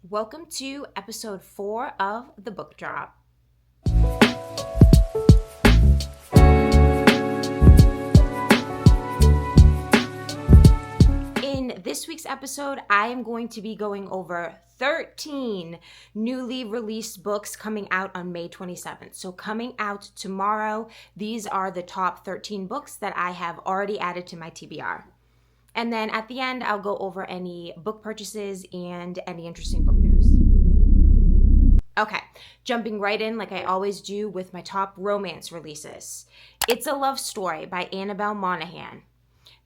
Welcome to episode 4 of The Book Drop. In this week's episode, I am going to be going over 13 newly released books coming out on May 27th. So coming out tomorrow, these are the top 13 books that I have already added to my TBR. And then at the end, I'll go over any book purchases and any interesting book news. Okay, jumping right in like I always do with my top romance releases. It's a Love Story by Annabelle Monaghan.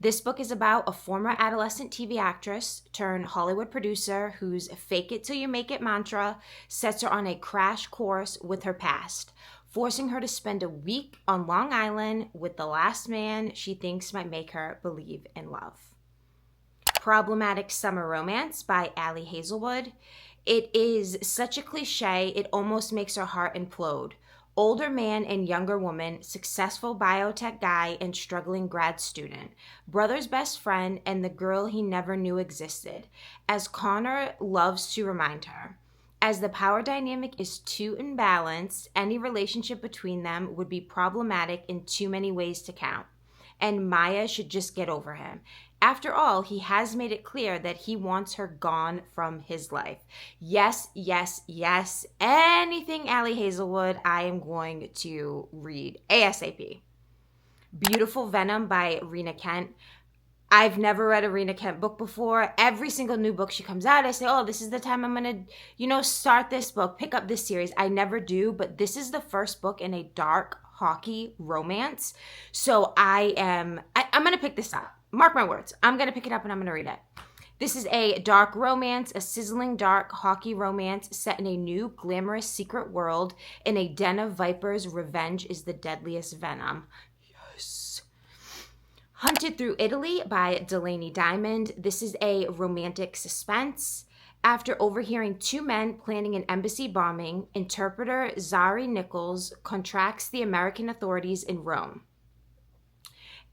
This book is about a former adolescent TV actress turned Hollywood producer whose fake it till you make it mantra sets her on a crash course with her past, forcing her to spend a week on Long Island with the last man she thinks might make her believe in love. Problematic Summer Romance by Allie Hazelwood. It is such a cliche, it almost makes her heart implode. Older man and younger woman, successful biotech guy and struggling grad student, brother's best friend and the girl he never knew existed, as Connor loves to remind her. As the power dynamic is too imbalanced, any relationship between them would be problematic in too many ways to count. And Maya should just get over him. After all, he has made it clear that he wants her gone from his life. Yes, yes, yes. Anything Allie Hazelwood, I am going to read ASAP. Beautiful Venom by Rena Kent. I've never read a Rena Kent book before. Every single new book she comes out, I say, oh, this is the time I'm going to, start this book, pick up this series. I never do, but this is the first book in a dark hockey romance. So I'm going to pick this up. Mark my words. I'm going to pick it up and I'm going to read it. This is a dark romance, a sizzling dark hockey romance set in a new glamorous secret world. In a den of vipers, revenge is the deadliest venom. Yes. Hunted Through Italy by Delaney Diamond. This is a romantic suspense. After overhearing two men planning an embassy bombing, interpreter Zari Nichols contracts the American authorities in Rome.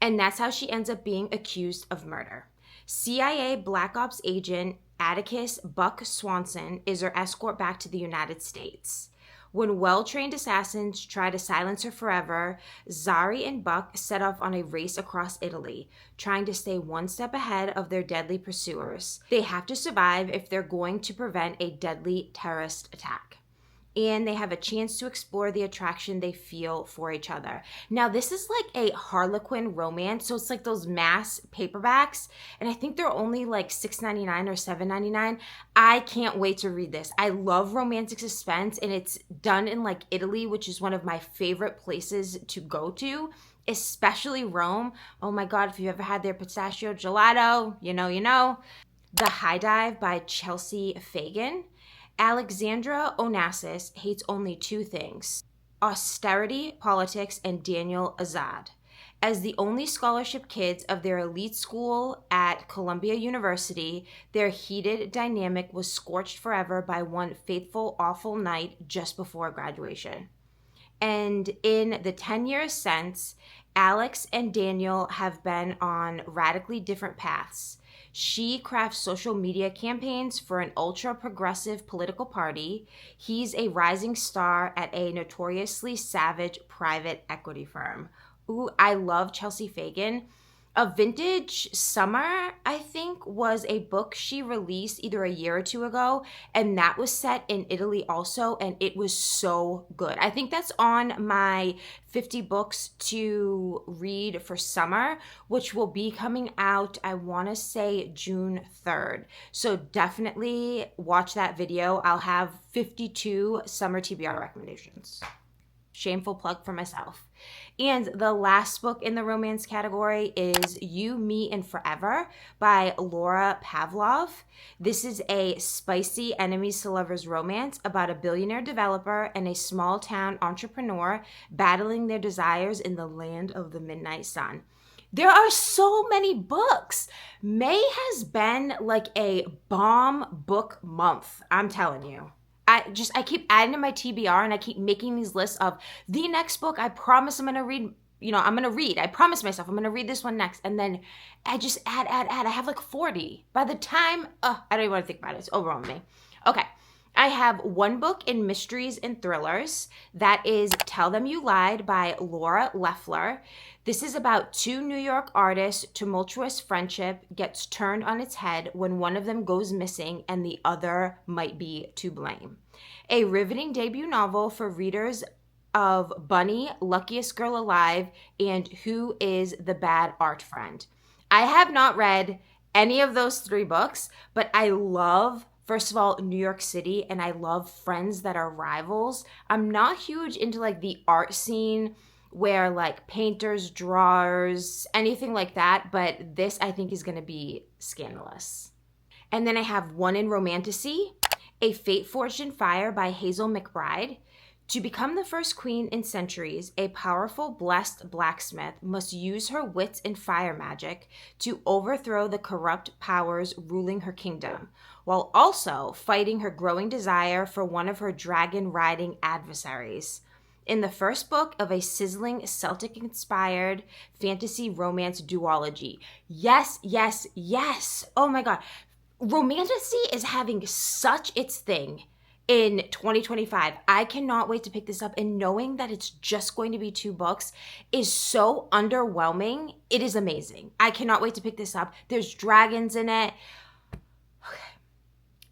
And that's how she ends up being accused of murder. CIA Black Ops agent Atticus Buck Swanson is her escort back to the United States. When well-trained assassins try to silence her forever, Zari and Buck set off on a race across Italy, trying to stay one step ahead of their deadly pursuers. They have to survive if they're going to prevent a deadly terrorist attack. And they have a chance to explore the attraction they feel for each other. Now, this is like a Harlequin romance, so it's like those mass paperbacks, and I think they're only like $6.99 or $7.99. I can't wait to read this. I love romantic suspense, and it's done in like Italy, which is one of my favorite places to go to, especially Rome. Oh my God, if you've ever had their pistachio gelato, you know. The High Dive by Chelsea Fagan. Alexandra Onassis hates only two things: austerity, politics, and Daniel Azad. As the only scholarship kids of their elite school at Columbia University, their heated dynamic was scorched forever by one fateful, awful night just before graduation. And in the 10 years since, Alex and Daniel have been on radically different paths. She crafts social media campaigns for an ultra-progressive political party. He's a rising star at a notoriously savage private equity firm. Ooh, I love Chelsea Fagan. A Vintage Summer, I think, was a book she released either a year or two ago, and that was set in Italy also, and it was so good. I think that's on my 50 books to read for summer, which will be coming out, I want to say June 3rd. So definitely watch that video. I'll have 52 summer TBR recommendations. Shameful plug for myself. And the last book in the romance category is You, Me, and Forever by Laura Pavlov. This is a spicy enemies to lovers romance about a billionaire developer and a small town entrepreneur battling their desires in the land of the midnight sun. There are so many books. May has been like a bomb book month, I'm telling you. I keep adding to my TBR and I keep making these lists of the next book I promise I'm going to read. I'm going to read. I promise myself I'm going to read this one next. And then I just add. I have like 40. By the time, I don't even want to think about it. It's overwhelming me. Okay. I have one book in mysteries and thrillers. That is Tell Them You Lied by Laura Loeffler. This is about two New York artists' tumultuous friendship gets turned on its head when one of them goes missing and the other might be to blame. A riveting debut novel for readers of Bunny, Luckiest Girl Alive, and Who is the Bad Art Friend. I have not read any of those three books, but I love, first of all, New York City, and I love friends that are rivals. I'm not huge into like the art scene where like painters, drawers, anything like that, but this I think is going to be scandalous. And then I have one in romantasy, A Fate Forged in Fire by Hazel McBride. To become the first queen in centuries, a powerful, blessed blacksmith must use her wits and fire magic to overthrow the corrupt powers ruling her kingdom, while also fighting her growing desire for one of her dragon-riding adversaries. In the first book of a sizzling Celtic-inspired fantasy romance duology. Yes, yes, yes. Oh my God. Romantasy is having such its thing in 2025. I cannot wait to pick this up, and knowing that it's just going to be 2 books is so underwhelming. It is amazing. I cannot wait to pick this up. There's dragons in it. Okay.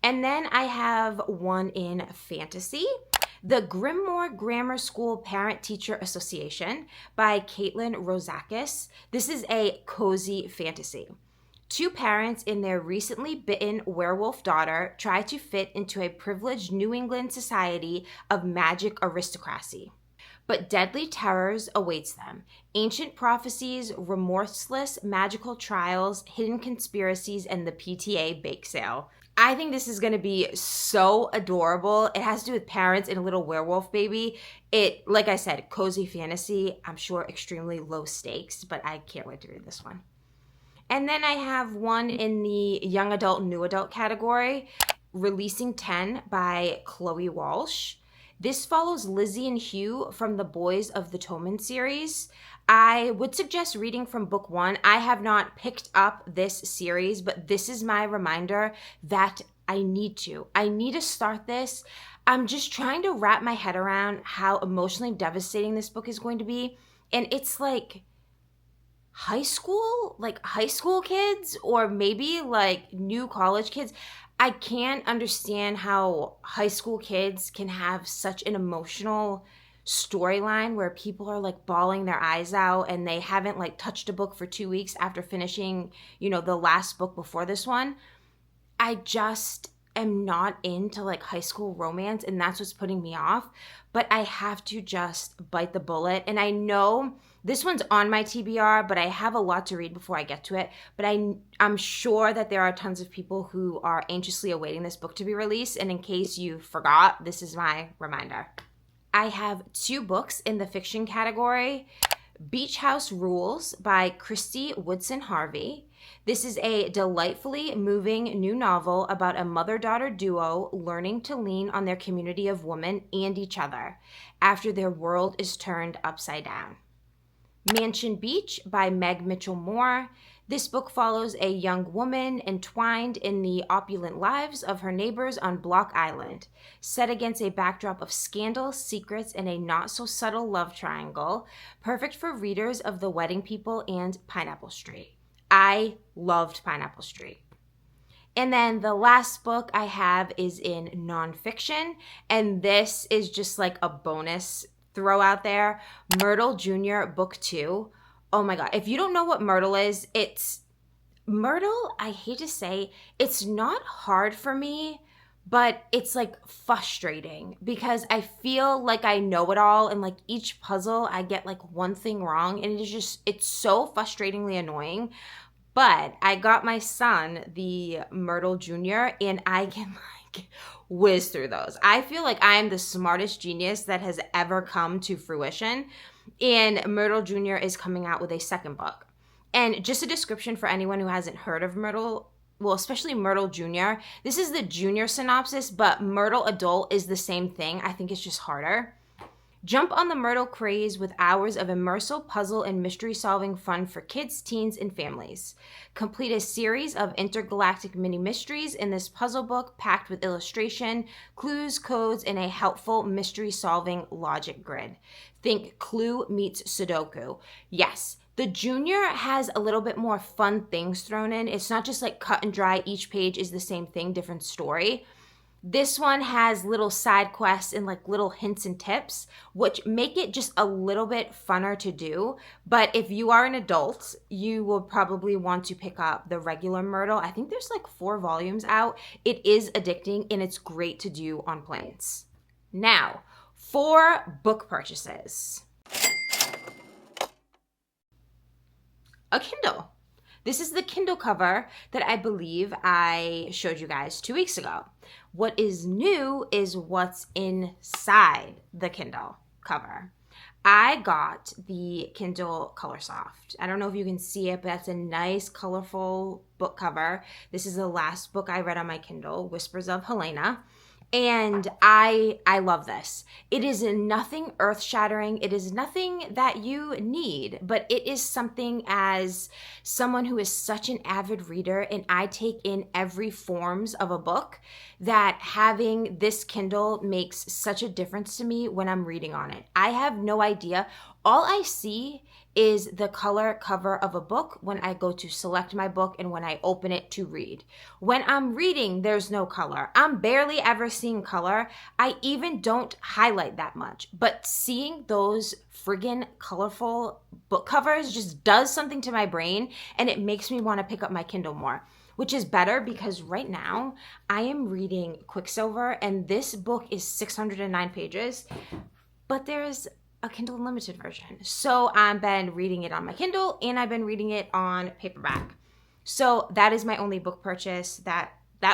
And then I have one in fantasy, The Grimoire Grammar School Parent-Teacher Association by Caitlin Rozakis. This is a cozy fantasy. 2 parents and their recently bitten werewolf daughter try to fit into a privileged New England society of magic aristocracy. But deadly terrors awaits them. Ancient prophecies, remorseless magical trials, hidden conspiracies, and the PTA bake sale. I think this is going to be so adorable. It has to do with parents and a little werewolf baby. It, like I said, cozy fantasy. I'm sure extremely low stakes, but I can't wait to read this one. And then I have one in the young adult, new adult category, Releasing 10 by Chloe Walsh. This follows Lizzie and Hugh from the Boys of the Toman series. I would suggest reading from book 1. I have not picked up this series, but this is my reminder that I need to. I need to start this. I'm just trying to wrap my head around how emotionally devastating this book is going to be. And it's like high school kids, or maybe like new college kids. I can't understand how high school kids can have such an emotional storyline where people are like bawling their eyes out and they haven't like touched a book for 2 weeks after finishing, the last book before this one. I just am not into like high school romance, and that's what's putting me off. But I have to just bite the bullet. And I know this one's on my TBR, but I have a lot to read before I get to it. But I'm sure that there are tons of people who are anxiously awaiting this book to be released. And in case you forgot, this is my reminder. I have 2 books in the fiction category. Beach House Rules by Christy Woodson Harvey. This is a delightfully moving new novel about a mother-daughter duo learning to lean on their community of women and each other after their world is turned upside down. Mansion Beach by Meg Mitchell-Moore. This book follows a young woman entwined in the opulent lives of her neighbors on Block Island, set against a backdrop of scandal, secrets, and a not-so-subtle love triangle, perfect for readers of The Wedding People and Pineapple Street. I loved Pineapple Street. And then the last book I have is in nonfiction, and this is just like a bonus throw out there. Myrtle Jr. Book 2. Oh my God. If you don't know what Myrtle is, Myrtle, I hate to say, it's not hard for me, but it's like frustrating because I feel like I know it all, and like each puzzle I get like one thing wrong, and it's so frustratingly annoying. But I got my son the Myrtle Jr. and I can like whiz through those. I feel like I am the smartest genius that has ever come to fruition. And Myrtle Jr. is coming out with a second book. And just a description for anyone who hasn't heard of Myrtle, well, especially Myrtle Jr. This is the junior synopsis, but Myrtle Adult is the same thing. I think it's just harder. Jump on the Myrtle craze with hours of immersive puzzle and mystery-solving fun for kids, teens, and families. Complete a series of intergalactic mini mysteries in this puzzle book packed with illustration, clues, codes, and a helpful mystery-solving logic grid. Think Clue meets Sudoku. Yes, the Junior has a little bit more fun things thrown in. It's not just like cut and dry, each page is the same thing, different story. This one has little side quests and like little hints and tips, which make it just a little bit funner to do. But if you are an adult, you will probably want to pick up the regular Myrtle. I think there's like 4 volumes out. It is addicting and it's great to do on planes. Now, for book purchases. A Kindle. This is the Kindle cover that I believe I showed you guys 2 weeks ago. What is new is what's inside the Kindle cover. I got the Kindle Colorsoft. I don't know if you can see it, but that's a nice, colorful book cover. This is the last book I read on my Kindle, Whispers of Helena. And I love this. It is nothing earth-shattering. It is nothing that you need, but it is something as someone who is such an avid reader and I take in every forms of a book, that having this Kindle makes such a difference to me when I'm reading on it. I have no idea. All I see is the color cover of a book when I go to select my book and when I open it to read. When I'm reading, there's no color. I'm barely ever seeing color. I even don't highlight that much. But seeing those friggin' colorful book covers just does something to my brain, and it makes me want to pick up my Kindle more. Which is better because right now I am reading Quicksilver and this book is 609 pages, but there's a Kindle Unlimited version. So I've been reading it on my Kindle and I've been reading it on paperback. So that is my only book purchase. That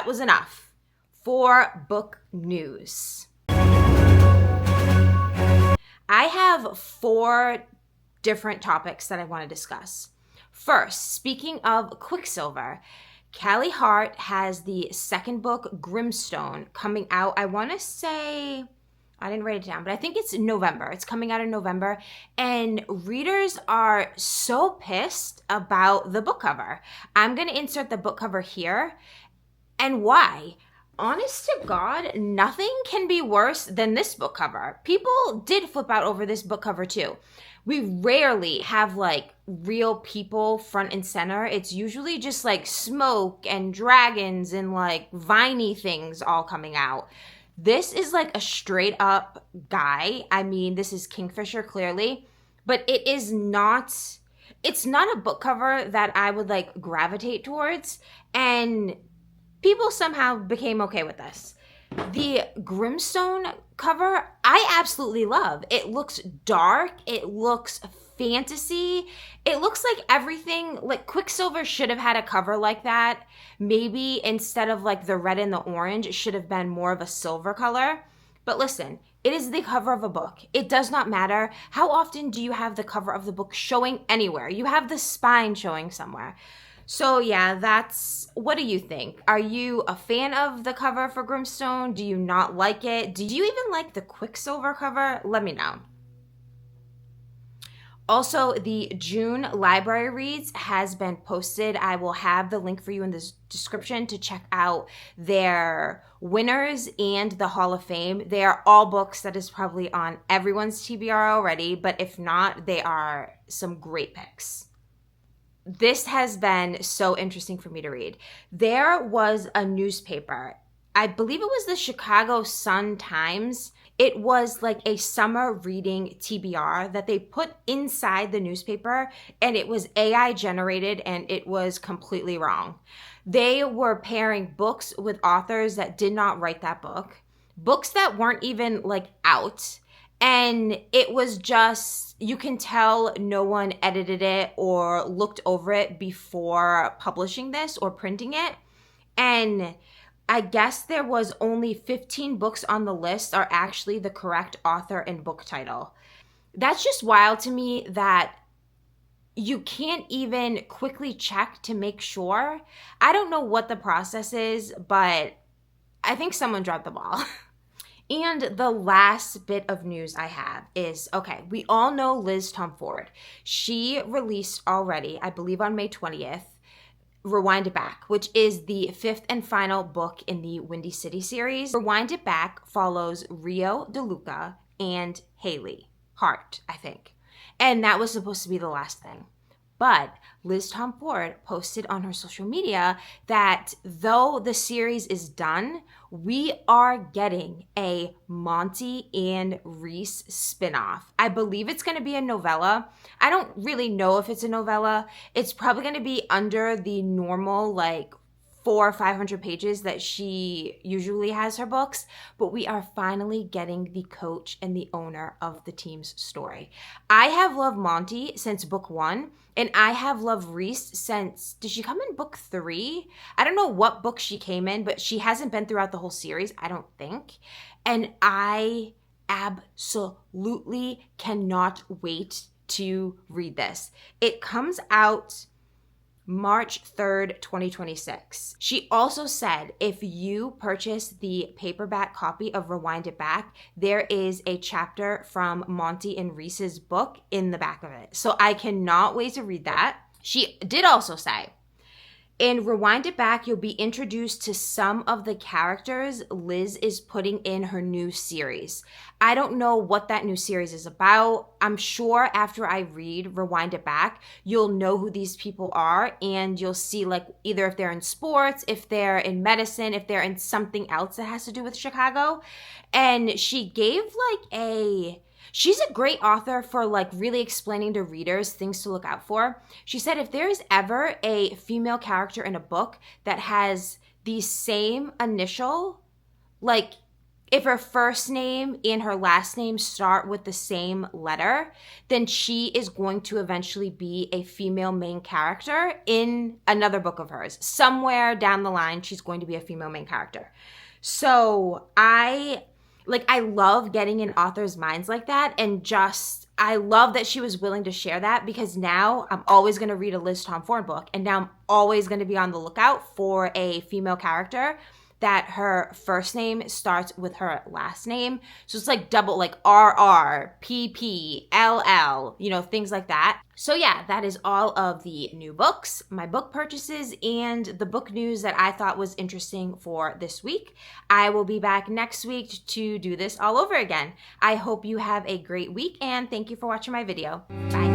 was enough for book news. I have 4 different topics that I want to discuss. First, speaking of Quicksilver, Callie Hart has the second book, Grimstone, coming out. I want to say, I didn't write it down, but I think it's November. It's coming out in November. And readers are so pissed about the book cover. I'm going to insert the book cover here. And why? Honest to God, nothing can be worse than this book cover. People did flip out over this book cover too. We rarely have like real people front and center. It's usually just like smoke and dragons and like viney things all coming out. This is like a straight up guy. I mean, this is Kingfisher clearly, but it's not a book cover that I would like gravitate towards, and people somehow became okay with this. The Grimstone cover, I absolutely love. It looks dark. It looks fantasy. It looks like everything, like Quicksilver should have had a cover like that. Maybe instead of like the red and the orange, it should have been more of a silver color. But listen, it is the cover of a book. It does not matter. How often do you have the cover of the book showing anywhere? You have the spine showing somewhere. So yeah, what do you think? Are you a fan of the cover for Grimstone? Do you not like it? Do you even like the Quicksilver cover? Let me know. Also, the June library reads has been posted. I will have the link for you in the description to check out their winners and the Hall of Fame. They are all books that is probably on everyone's TBR already, but if not, they are some great picks. This has been so interesting for me to read. There was a newspaper, I believe it was the Chicago Sun-Times. It was like a summer reading TBR that they put inside the newspaper, and it was AI generated and it was completely wrong. They were pairing books with authors that did not write that book, books that weren't even like out. And it was just, you can tell no one edited it or looked over it before publishing this or printing it. And I guess there was only 15 books on the list are actually the correct author and book title. That's just wild to me that you can't even quickly check to make sure. I don't know what the process is, but I think someone dropped the ball. And the last bit of news I have is, okay, we all know Liz Tomford. She released already, I believe on May 20th, Rewind It Back, which is the 5th and final book in the Windy City series. Rewind It Back follows Rio DeLuca and Haley Hart, I think. And that was supposed to be the last thing. But Liz Tomford posted on her social media that though the series is done, we are getting a Monty and Reese spinoff. I believe it's going to be a novella. I don't really know if it's a novella. It's probably going to be under the normal, like, 400 or 500 pages that she usually has her books, but we are finally getting the coach and the owner of the team's story. I have loved Monty since book 1, and I have loved Reese since, did she come in book 3? I don't know what book she came in, but she hasn't been throughout the whole series, I don't think. And I absolutely cannot wait to read this. It comes out March 3rd, 2026. She also said if you purchase the paperback copy of Rewind It Back, there is a chapter from Monty and Reese's book in the back of it. So I cannot wait to read that. She did also say, in Rewind It Back, you'll be introduced to some of the characters Liz is putting in her new series. I don't know what that new series is about. I'm sure after I read Rewind It Back, you'll know who these people are, and you'll see, like, either if they're in sports, if they're in medicine, if they're in something else that has to do with Chicago. And she gave she's a great author for, like, really explaining to readers things to look out for. She said if there is ever a female character in a book that has the same initial, like, if her first name and her last name start with the same letter, then she is going to eventually be a female main character in another book of hers. Somewhere down the line, she's going to be a female main character. So I love getting in authors' minds like that, and I love that she was willing to share that, because now I'm always going to read a Liz Tomford book, and now I'm always going to be on the lookout for a female character that her first name starts with her last name. So it's like double, like RR, PP, LL, things like that. So yeah, that is all of the new books, my book purchases, and the book news that I thought was interesting for this week. I will be back next week to do this all over again. I hope you have a great week, and thank you for watching my video. Bye.